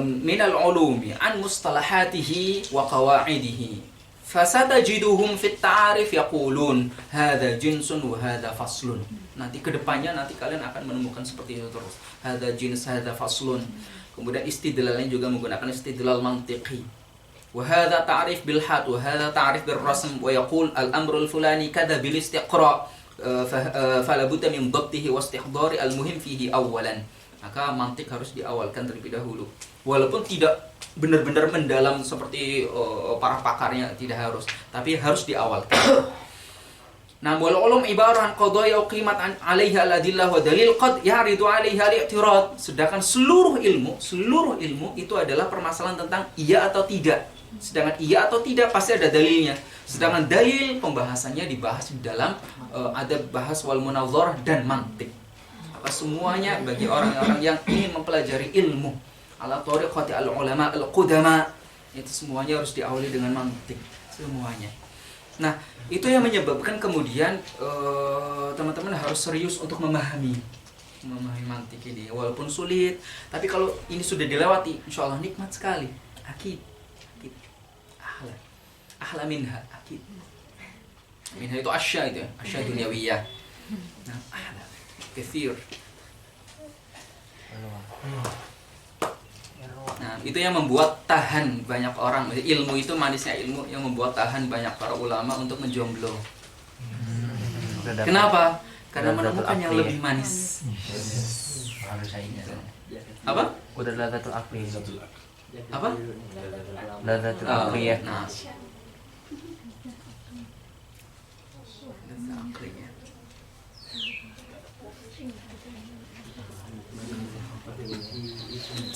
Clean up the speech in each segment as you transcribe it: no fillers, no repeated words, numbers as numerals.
minal ulumi an mustalahatihi wa qawaidihi. Fasatajiduhum fit ta'arif yaqulun hadza jinsun wa hadza faslun. Nanti kedepannya nanti kalian akan menemukan seperti itu terus. Hadza jins, hadza faslun. Kemudian istidlalnya juga menggunakan istidlal mantiqi. Wa hadza ta'rif bil had wa hadza ta'rif bil rasm wa yaqul al amru al fulani kadza bil istiqra fala budda min dhabtihi wa istihdari al muhim fihi awwalan. Maka mantik harus diawalkan terlebih dahulu. Walaupun tidak benar-benar mendalam seperti para pakarnya, tidak harus, tapi harus diawalkan. Nah, wal ulum ibarat qadaya qimat alaiha al-adillah wa dalil qad ya'ridu alaiha al-i'tirad. Sedangkan seluruh ilmu itu adalah permasalahan tentang iya atau tidak. Sedangkan iya atau tidak pasti ada dalilnya. Sedangkan dalil pembahasannya dibahas di dalam ada bahas wal munazarah dan mantik. Apa semuanya bagi orang-orang yang ingin mempelajari ilmu ala tariqati al-ulama al-qudama, itu semuanya harus diawali dengan mantik semuanya. Nah, itu yang menyebabkan kemudian teman-teman harus serius untuk memahami mantik ini, walaupun sulit, tapi kalau ini sudah dilewati, insya Allah nikmat sekali. Akid ahla minha, akid minha itu asya, itu asya dunyawiyah. Nah, ahla kathir. Nah, itu yang membuat tahan banyak orang. Ilmu itu manisnya ilmu yang membuat tahan banyak para ulama untuk menjomblo. Kenapa? Karena menemukan yang lebih manis. Apa? Udah ladatul akli. Apa? Ladatul akli ya. Nah.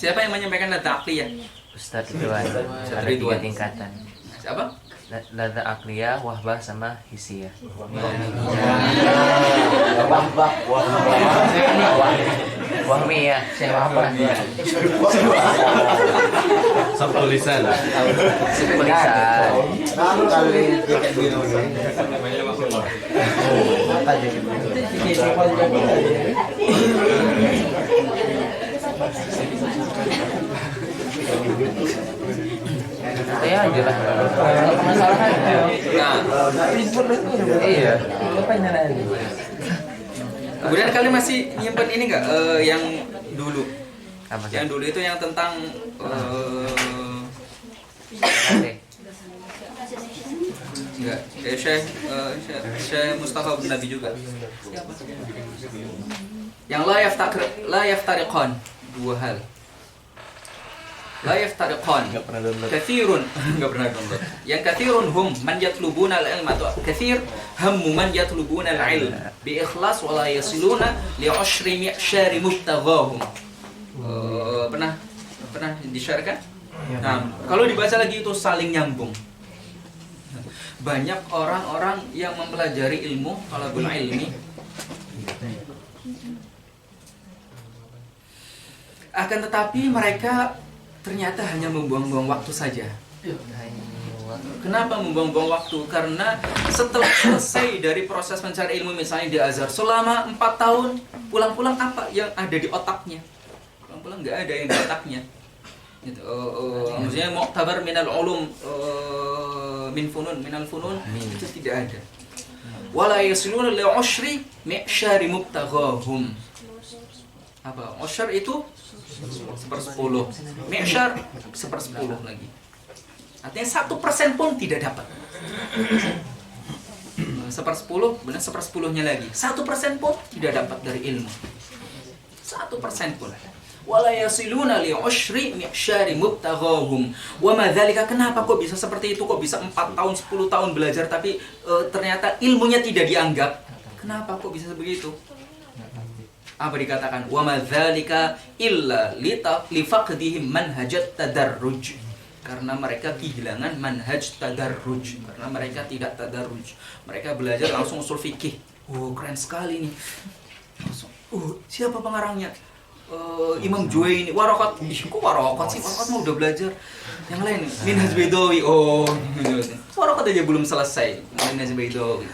Siapa yang menyampaikan lada akliyah? Ustaz Ridwan. Ada 3 tingkatan. Siapa? Lada akliyah, wahbah sama hisiyah. Wahmiyah. Sabtu lisan. Ya jelas. Iya. Kemudian kalian masih nyimpen ini nggak yang dulu? Apa sih? Yang dulu itu yang tentang enggak, Syekh Mustafa bin Nabi juga. Siapa? Yang la yaftariqan, 2 hal. La yaftariqan. Enggak pernah download. Katsirun, enggak pernah download. Yang katsirun hum man yatlubuna al-ilma, katsir hammu man yatlubuna al-ilm bi ikhlas wa la yasiluna li 'ashri mi'syari mubtaghahum. Pernah di-share kan? Nah, kalau dibaca lagi itu saling nyambung. Banyak orang-orang yang mempelajari ilmu, talabul ilmi, akan tetapi mereka ternyata hanya membuang-buang waktu saja. Kenapa membuang-buang waktu? Karena setelah selesai dari proses mencari ilmu, misalnya di Azhar selama 4 tahun, pulang-pulang apa yang ada di otaknya? Pulang-pulang nggak ada yang di otaknya. Gitu. Maksudnya mu'tabar minal ulum minal funun itu tidak ada. Wala yasiluna li 'ashri mi'syari mubtaghahum. Apa? 'ashr itu 1/10. Mi'syar 1/10 lagi. Artinya 1% pun tidak dapat. 1/10, benar 1/10-nya lagi. 1% pun tidak dapat dari ilmu. 1% pun. Wala yasiluna li 'ashri mi'syari mubtaghahum. Wa ma dzalika, kenapa kok bisa seperti itu? Kok bisa 4 tahun, 10 tahun belajar tapi ternyata ilmunya tidak dianggap? Kenapa kok bisa begitu? Apa dikatakan? Wa ma dzalika illa li faqdihim manhajat tadarruj. Karena mereka kehilangan manhaj tadarruj. Karena mereka tidak tadarruj. Mereka belajar langsung usul fikih. Oh, keren sekali nih. Langsung, siapa pengarangnya? Imam Juwaini, Warakat. Kok Warakat sih? Warakat mah udah belajar. Yang lain, Minhaj Baidawi. Warakat aja belum selesai. Minhaj Baidawi.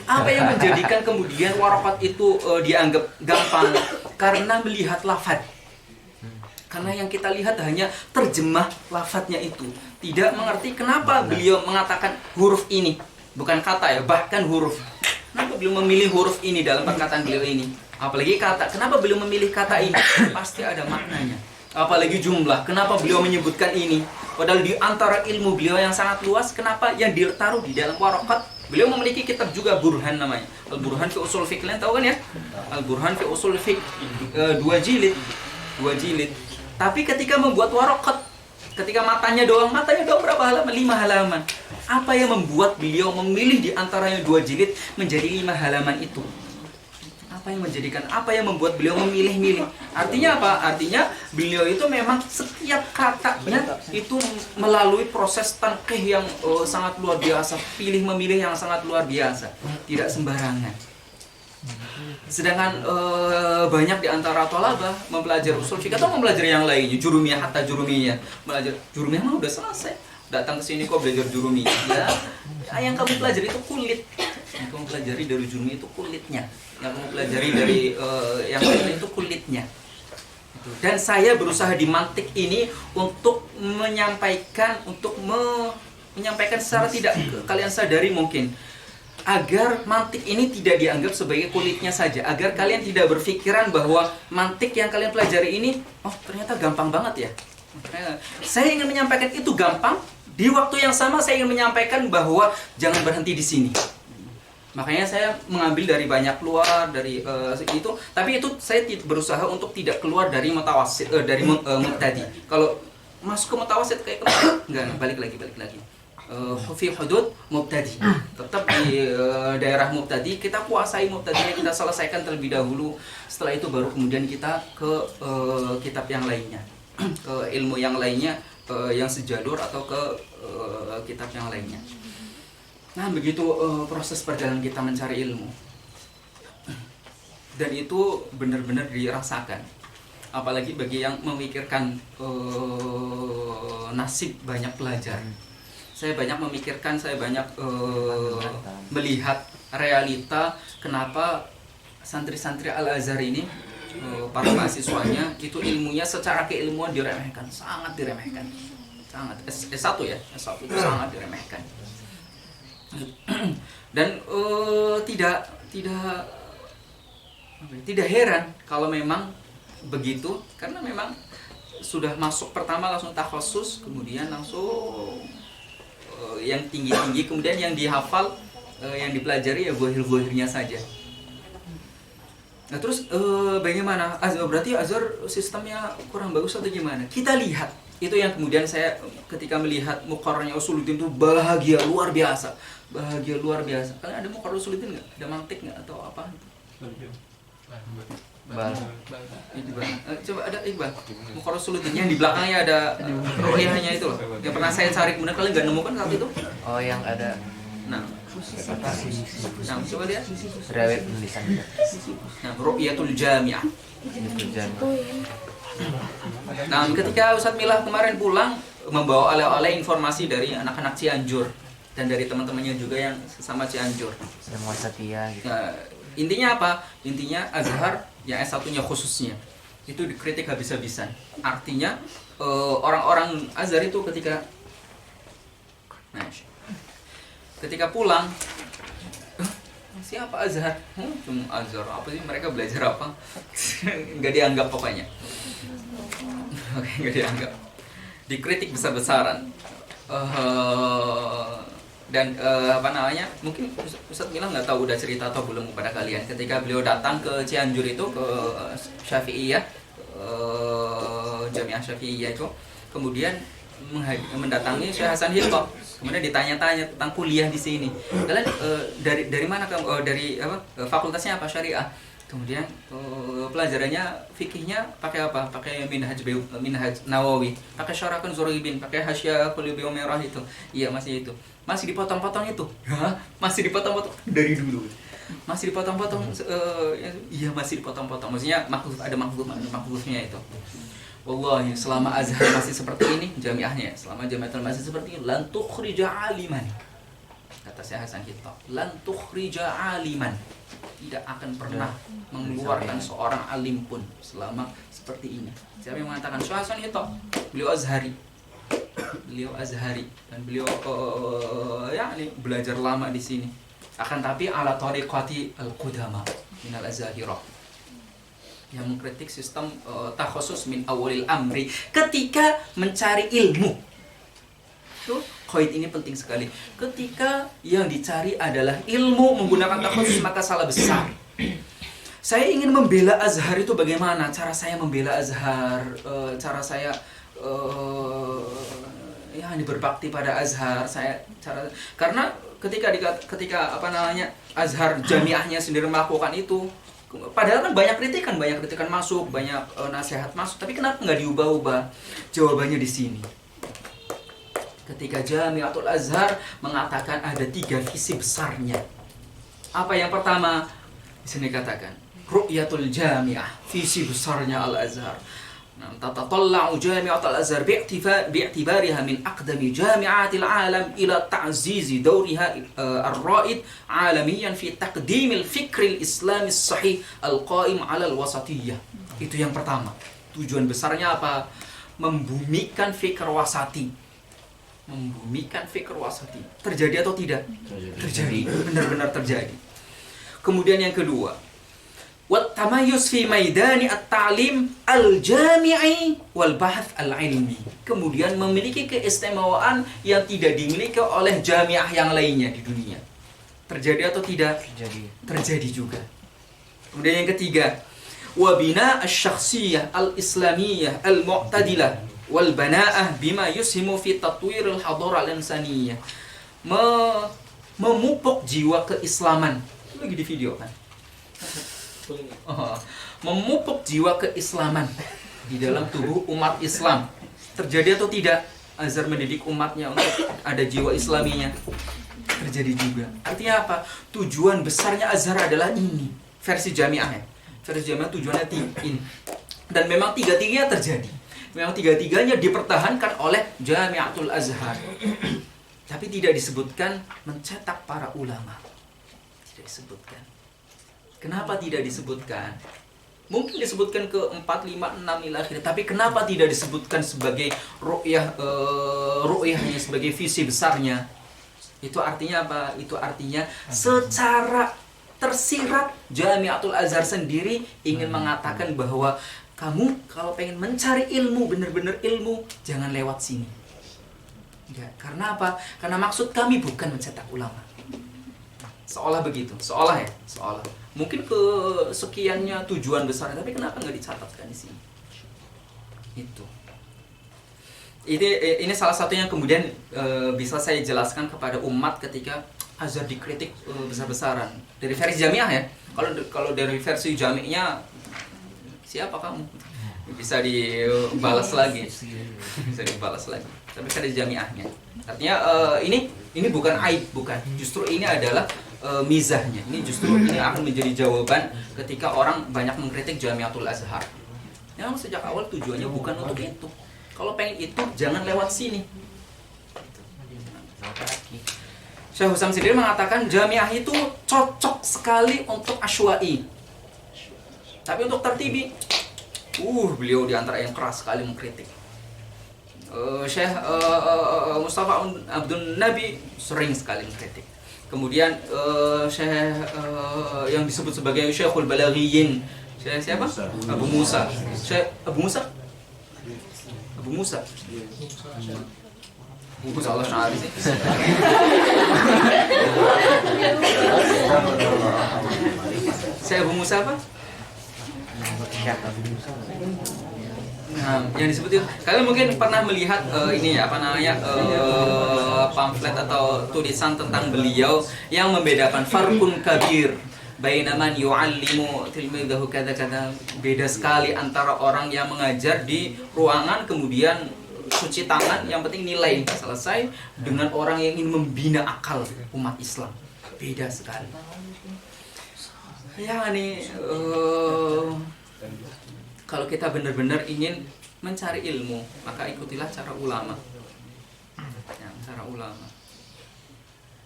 Apa yang menjadikan kemudian Warakat itu dianggap gampang? Karena melihat lafaz. Karena yang kita lihat hanya terjemah lafadznya itu. Tidak mengerti kenapa beliau mengatakan huruf ini. Bukan kata ya, bahkan huruf. Kenapa beliau memilih huruf ini dalam perkataan beliau ini? Apalagi kata, kenapa beliau memilih kata ini? Pasti ada maknanya. Apalagi jumlah, kenapa beliau menyebutkan ini? Padahal di antara ilmu beliau yang sangat luas, kenapa yang ditaruh di dalam warakat? Beliau memiliki kitab juga Burhan namanya. Al-Burhan fi Usul Fiqh, kalian tahu kan ya? Al-Burhan fi Usul Fiqh, 2 jilid. Tapi ketika membuat warakat, ketika matanya doang berapa halaman? 5 halaman. Apa yang membuat beliau memilih di antaranya 2 jilid menjadi 5 halaman itu? Apa yang membuat beliau memilih-milih? Artinya apa? Artinya beliau itu memang setiap katanya itu melalui proses tanqih yang sangat luar biasa, pilih memilih yang sangat luar biasa, tidak sembarangan. Sedangkan banyak di antara thalabah mempelajari usul fikih atau mempelajari yang lainnya, jurumiyah, hatta jurumiyah. Belajar jurumiyah mah udah selesai. Datang ke sini kok belajar jurumiyah. Ya, yang kamu pelajari itu kulit. Yang kamu pelajari dari jurumiyah itu kulitnya. Yang kamu pelajari dari yang lain itu kulitnya. Dan saya berusaha di mantik ini untuk menyampaikan secara tidak kalian sadari mungkin, agar mantik ini tidak dianggap sebagai kulitnya saja, agar kalian tidak berpikiran bahwa mantik yang kalian pelajari ini, oh ternyata gampang banget ya. Saya ingin menyampaikan itu gampang, di waktu yang sama saya ingin menyampaikan bahwa jangan berhenti di sini. Makanya saya mengambil dari banyak luar dari itu, tapi itu saya berusaha untuk tidak keluar dari mutawasid, dari mubtadi. Kalau masuk ke mutawasid kayak enggak, balik lagi. Fi hudud mubtadi. Tetap di daerah mubtadi, kita kuasai mubtadinya, kita selesaikan terlebih dahulu. Setelah itu baru kemudian kita ke kitab yang lainnya, ke ilmu yang lainnya, yang sejalur atau ke kitab yang lainnya. Nah, begitu proses perjalanan kita mencari ilmu. Dan itu benar-benar dirasakan. Apalagi bagi yang memikirkan nasib banyak pelajar. Saya banyak memikirkan, saya banyak melihat realita kenapa santri-santri Al-Azhar ini, para mahasiswanya, itu ilmunya secara keilmuan diremehkan, sangat diremehkan. Sangat. S1 ya, S1 itu sangat diremehkan. Dan tidak heran kalau memang begitu, karena memang sudah masuk pertama langsung takhasus, kemudian langsung yang tinggi-tinggi, kemudian yang dihafal, yang dipelajari ya gohir-gohirnya saja. Nah terus bagaimana? Berarti Azhar sistemnya kurang bagus atau gimana? Kita lihat. Itu yang kemudian saya ketika melihat muqarrarnya Usuluddin itu bahagia luar biasa. Kalian ada muqarrar Usuluddin nggak? Ada mantik nggak atau apa? Coba ada Iqbal. Muqarrar Usuluddin yang di belakangnya ada ru'yahnya itu loh. Yang pernah saya cari, kemudian kalian nggak nemukan saat itu? Oh, yang ada. Nah, coba lihat. Riwayat penulisan. Nah, Ru'yatul Jami'ah. Nah, ketika Ustadz Milah kemarin pulang membawa oleh-oleh informasi dari anak-anak Cianjur dan dari teman-temannya juga yang sesama Cianjur. Semua setia gitu. Nah, intinya apa? Intinya Azhar yang S1-nya khususnya itu dikritik habis-habisan. Artinya orang-orang Azhar itu ketika pulang, siapa Azhar? Cuma Azhar, apa sih mereka belajar apa? Nggak dianggap pokoknya. Oke, nggak dianggap. Dikritik besar-besaran. Dan mungkin Ustadz Milah nggak tahu udah cerita atau belum kepada kalian. Ketika beliau datang ke Cianjur itu, ke Syafi'iyah, Jami'ah Syafi'iyah itu, kemudian mendatangi Syekh Hasan Hilqah. Kemudian ditanya-tanya tentang kuliah di sini. Kalian dari mana kamu? Dari apa? Fakultasnya apa? Syariah. Kemudian pelajarannya fikihnya pakai apa? Pakai Minhaj Nawawi, pakai Syarah Kanzuribin, pakai Hasyiah Qulubi Merah itu. Iya, masih itu. Masih dipotong-potong itu. Hah? Masih dipotong-potong dari dulu. Masih dipotong-potong. Iya, masih dipotong-potong. Maksudnya ada makhfufnya itu. Wallahi, selama Azhar masih seperti ini, jamiahnya, selama jamiatul masih seperti ini, lan tukhrija aliman. kata Syekh Hasan Hitto, lan tukhrija aliman, tidak akan pernah mengeluarkan seorang alim pun selama seperti ini. Siapa yang mengatakan? Syekh Hasan Hitto. Beliau Azhari. Dan beliau belajar lama di sini. Akan tapi ala tariqati al-qudama min al-azahirah, yang mengkritik sistem takhusus min awalil amri ketika mencari ilmu. Tuh, qaid ini penting sekali. Ketika yang dicari adalah ilmu menggunakan takhusus, maka salah besar. Saya ingin membela Azhar itu bagaimana? Cara saya membela Azhar, cara saya berbakti pada Azhar, karena ketika Azhar jamiahnya sendiri melakukan itu, padahal kan banyak kritikan masuk, banyak nasihat masuk, tapi kenapa nggak diubah-ubah? Jawabannya di sini. Ketika Jamiatul Azhar mengatakan ada 3 visi besarnya. Apa yang pertama? Di sini katakan ru'yatul jami'ah, visi besarnya Al-Azhar. Tatatalla'u Jami'atul Azhar bi'tibariha min aqdami jami'atil alam ila ta'zizi dawriha ar-ra'id alamiyan fi taqdimil fikril islamis sahih al-qa'im 'ala al-wasatiyyah. Itu yang pertama. Tujuan besarnya apa? Membumikan fikr wasati. Terjadi atau tidak? Terjadi. Benar-benar terjadi. Kemudian yang kedua, wat tamayyuz fi maidani at-ta'lim al-jami'i wal bahth al-ilmi. Kemudian memiliki keistimewaan yang tidak dimiliki oleh jamiah yang lainnya di dunia. Terjadi atau tidak? Terjadi juga. Kemudian yang ketiga, wa bina asy-syakhsiyah al-islamiyah al-mu'tadilah wal bana'ah bima yushimu fi tatwiril hadarah al-insaniyah. Memupuk jiwa keislaman. Lagi di video kan? Memupuk jiwa keislaman di dalam tubuh umat Islam. Terjadi atau tidak? Azhar mendidik umatnya untuk ada jiwa islaminya. Terjadi juga. Artinya apa? Tujuan besarnya Azhar adalah ini. Versi jamiah ya. Versi jamiah tujuannya ini. Dan memang tiga-tiganya terjadi. Memang tiga-tiganya dipertahankan oleh Jamiatul Azhar. Tapi tidak disebutkan mencetak para ulama. Tidak disebutkan. Kenapa tidak disebutkan? Mungkin disebutkan ke 4, 5, 6 ila akhirnya. Tapi kenapa tidak disebutkan sebagai ru'yahnya, sebagai visi besarnya? Itu artinya apa? Itu artinya secara tersirat Jamiatul Azhar sendiri ingin mengatakan bahwa kamu kalau pengen mencari ilmu, benar-benar ilmu, jangan lewat sini. Ya, karena apa? Karena maksud kami bukan mencetak ulama. Seolah begitu, seolah. Mungkin kesekiannya tujuan besar, tapi kenapa nggak dicatatkan di sini? Itu. Ini salah satu yang kemudian bisa saya jelaskan kepada umat ketika Azhar dikritik besar-besaran dari versi jamiah ya. Kalau dari versi jamiahnya, siapa kamu? Bisa dibalas lagi. Tapi ada jamiahnya. Artinya ini bukan aib, bukan. Justru ini adalah mizahnya. Ini akan menjadi jawaban ketika orang banyak mengkritik Jamiatul Azhar. Memang sejak awal tujuannya bukan untuk itu. Kalau pengen itu jangan lewat sini. Syekh Husam sendiri mengatakan jamiah itu cocok sekali untuk asywa'i. Tapi untuk tertibi, beliau diantara yang keras sekali mengkritik. Syekh Mustafa Abdul Nabi sering sekali mengkritik. Kemudian Syekh yang disebut sebagai Syekhul Balaghiyin, Syekh siapa? Abu Musa. Syekh Abu Musa Allah Syari sih. Syekh Abu Musa apa? Nah, yang disebut itu, kalian mungkin pernah melihat pamflet atau tulisan tentang beliau yang membedakan farqun kabir baina man yu'allimu tilmidahu kada-kada. Beda sekali antara orang yang mengajar di ruangan kemudian cuci tangan, yang penting nilai selesai, dengan orang yang ingin membina akal umat Islam. Beda sekali. Kalau kita benar-benar ingin mencari ilmu, maka ikutilah cara ulama. Cara ulama.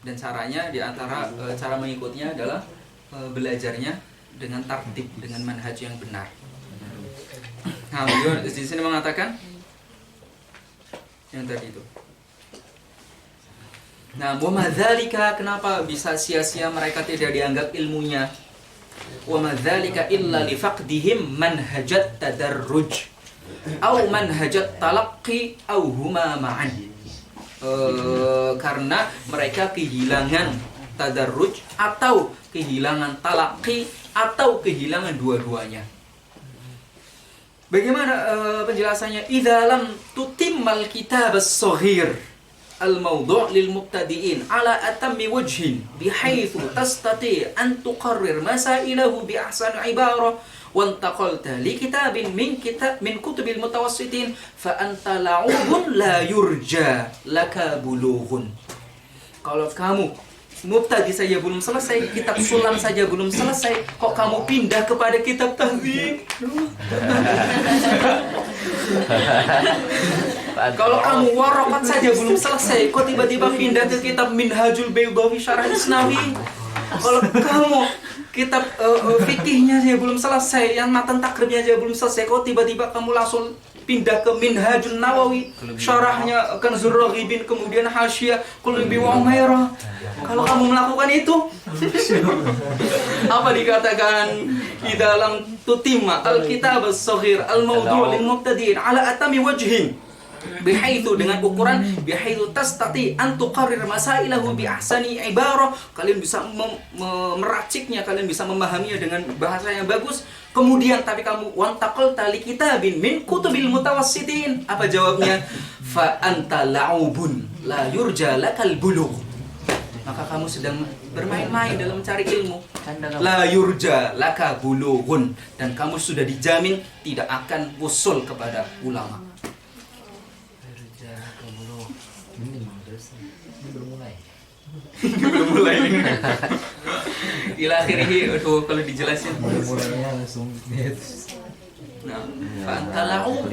Dan caranya di antara cara mengikutnya adalah belajarnya dengan tertib, dengan manhaj yang benar. Nah, beliau di sini mengatakan yang tadi itu. Nah, wa madzalika, kenapa bisa sia-sia mereka tidak dianggap ilmunya? Wa madzalika illa li faqdihim manhajat tadarruj au manhajat talaqqi au huma ma'an. Karena mereka kehilangan tadarruj atau kehilangan talaqqi atau kehilangan dua-duanya. Bagaimana penjelasannya? Idza lam tutimmal kitab as-saghir al-mawdu' lil mubtadi'in ala atammi wajhin bihaitsu tastati' an tuqarrir masailahu bi ahsan ibarah wa intaqalta li kitabin min kutubil mutawassitin fa anta la'ubun la yurja laka bulughun. Kalau kamu mubtadi saja belum selesai, kitab sulam saja belum selesai, kok kamu pindah kepada kitab tahdzib? Kalau kamu warakat saja belum selesai, kok tiba-tiba pindah ke kitab Minhajul Baydawi Syarah Isnawi? Kalau kamu kitab fikihnya saja belum selesai, yang matan takribnya saja belum selesai, kok tiba-tiba kamu langsung pindah ke Minhajun Nawawi, syarahnya Kanzur Raghibin, kemudian Hasyiyah Qulubi wa Umairah. Kalau kamu melakukan itu, apa dikatakan? Idza lam tutimma al-kitab as-saghir al-mawdu' lil mubtadi'in ala atami wajhin, bihaitsu, dengan ukuran bihaitsu tastati an tuqarrir masailahu bi ahsani ibarah, kalian bisa meraciknya, kalian bisa memahaminya dengan bahasa yang bagus. Kemudian tapi kamu wantaqal tali kitabin min kutubil mutawassitin, apa jawabnya? Fa anta la'ubun la yurja lakal bulugh, maka kamu sedang bermain-main dalam mencari ilmu. La yurja laka bulughun, dan kamu sudah dijamin tidak akan usul kepada ulama. Belum mulai. Ila akhirih, aduh kalau dijelasin. Mulainya langsung. Nah, fa anta la'ub